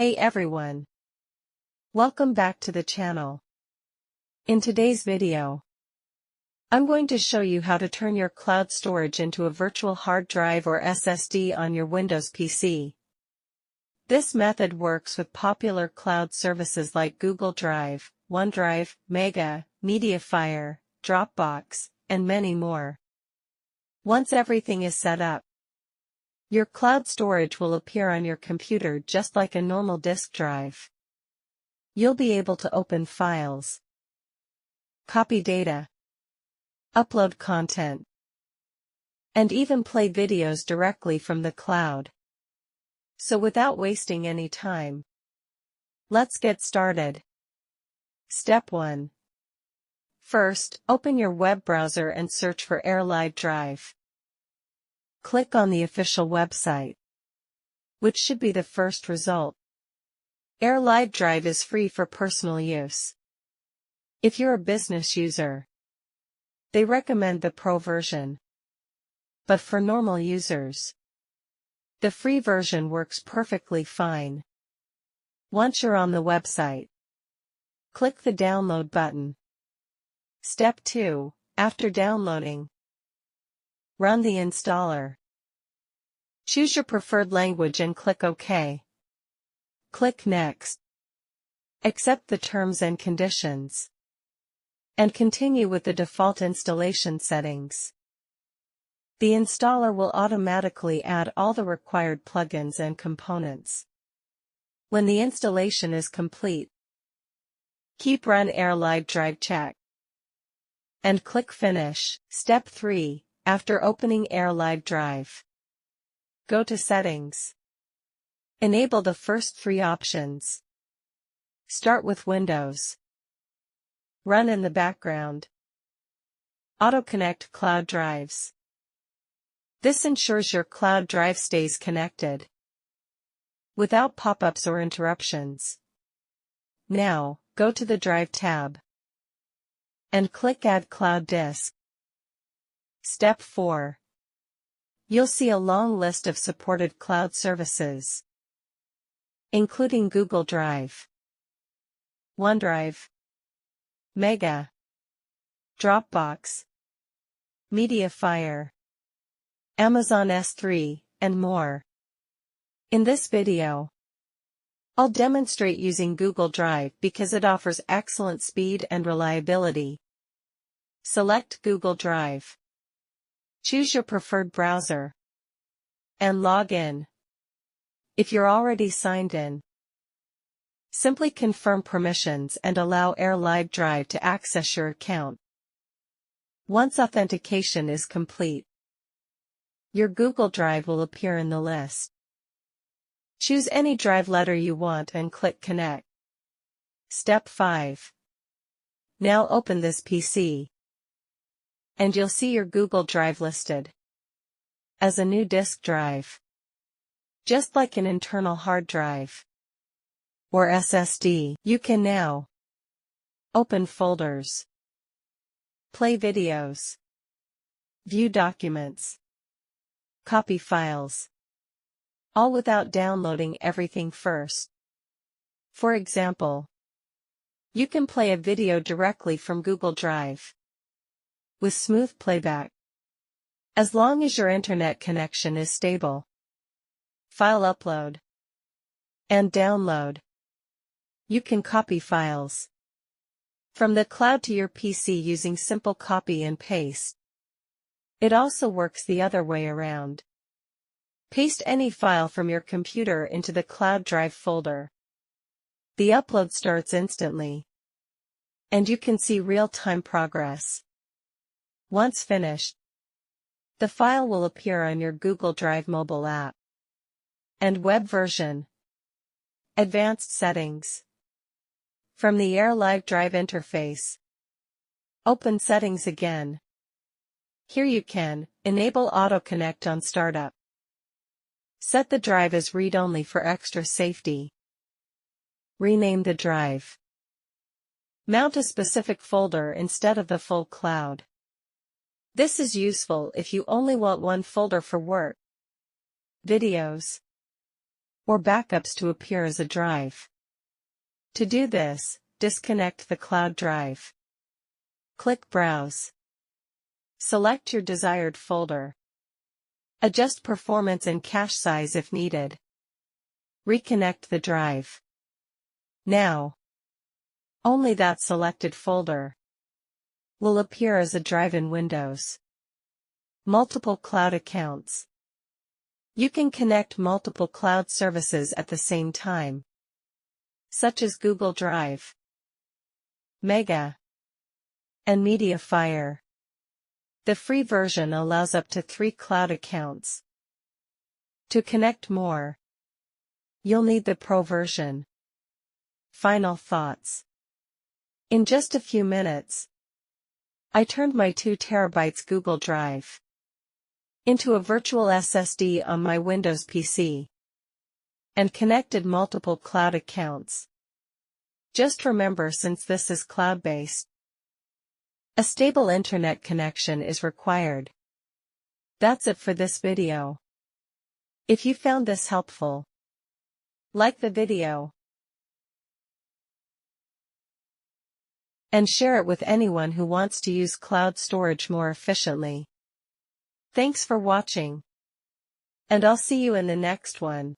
Hey everyone! Welcome back to the channel. In today's video, I'm going to show you how to turn your cloud storage into a virtual hard drive or SSD on your Windows PC. This method works with popular cloud services like Google Drive, OneDrive, Mega, MediaFire, Dropbox, and many more. Once everything is set up, your cloud storage will appear on your computer just like a normal disk drive. You'll be able to open files, copy data, upload content, and even play videos directly from the cloud. So without wasting any time, let's get started. Step 1. First, open your web browser and search for Airlive Drive. Click on the official website, which should be the first result. Airlive Drive is free for personal use. If you're a business user, they recommend the Pro version. But for normal users, the free version works perfectly fine. Once you're on the website, click the download button. Step 2. After downloading, run the installer. Choose your preferred language and click OK. Click Next. Accept the terms and conditions. And continue with the default installation settings. The installer will automatically add all the required plugins and components. When the installation is complete, keep Run Airlive Drive check. And click Finish. Step 3. After opening Airlive Drive, go to Settings. Enable the first three options. Start with Windows. Run in the background. Auto-connect cloud drives. This ensures your cloud drive stays connected, without pop-ups or interruptions. Now, go to the Drive tab and click Add Cloud Disk. Step 4. You'll see a long list of supported cloud services, including Google Drive, OneDrive, Mega, Dropbox, MediaFire, Amazon S3, and more. In this video, I'll demonstrate using Google Drive because it offers excellent speed and reliability. Select Google Drive. Choose your preferred browser and log in. If you're already signed in, simply confirm permissions and allow Airlive Drive to access your account. Once authentication is complete, your Google Drive will appear in the list. Choose any drive letter you want and click Connect. Step 5. Now open this PC, and you'll see your Google Drive listed as a new disk drive, just like an internal hard drive or SSD. You can now open folders, play videos, view documents, copy files, all without downloading everything first. For example, you can play a video directly from Google Drive with smooth playback, as long as your internet connection is stable. File upload and download. You can copy files from the cloud to your PC using simple copy and paste. It also works the other way around. Paste any file from your computer into the cloud drive folder. The upload starts instantly, and you can see real-time progress. Once finished, the file will appear on your Google Drive mobile app and web version. Advanced settings. From the Airlive Drive interface, open Settings again. Here you can enable auto-connect on startup. Set the drive as read-only for extra safety. Rename the drive. Mount a specific folder instead of the full cloud. This is useful if you only want one folder for work, videos, or backups to appear as a drive. To do this, disconnect the cloud drive. Click Browse. Select your desired folder. Adjust performance and cache size if needed. Reconnect the drive. Now, only that selected folder will appear as a drive in Windows. Multiple cloud accounts. You can connect multiple cloud services at the same time, such as Google Drive, Mega, and MediaFire. The free version allows up to 3 cloud accounts. To connect more, you'll need the Pro version. Final thoughts. In just a few minutes, I turned my 2 TB Google Drive into a virtual SSD on my Windows PC and connected multiple cloud accounts. Just remember, since this is cloud-based, a stable internet connection is required. That's it for this video. If you found this helpful, like the video and share it with anyone who wants to use cloud storage more efficiently. Thanks for watching, and I'll see you in the next one.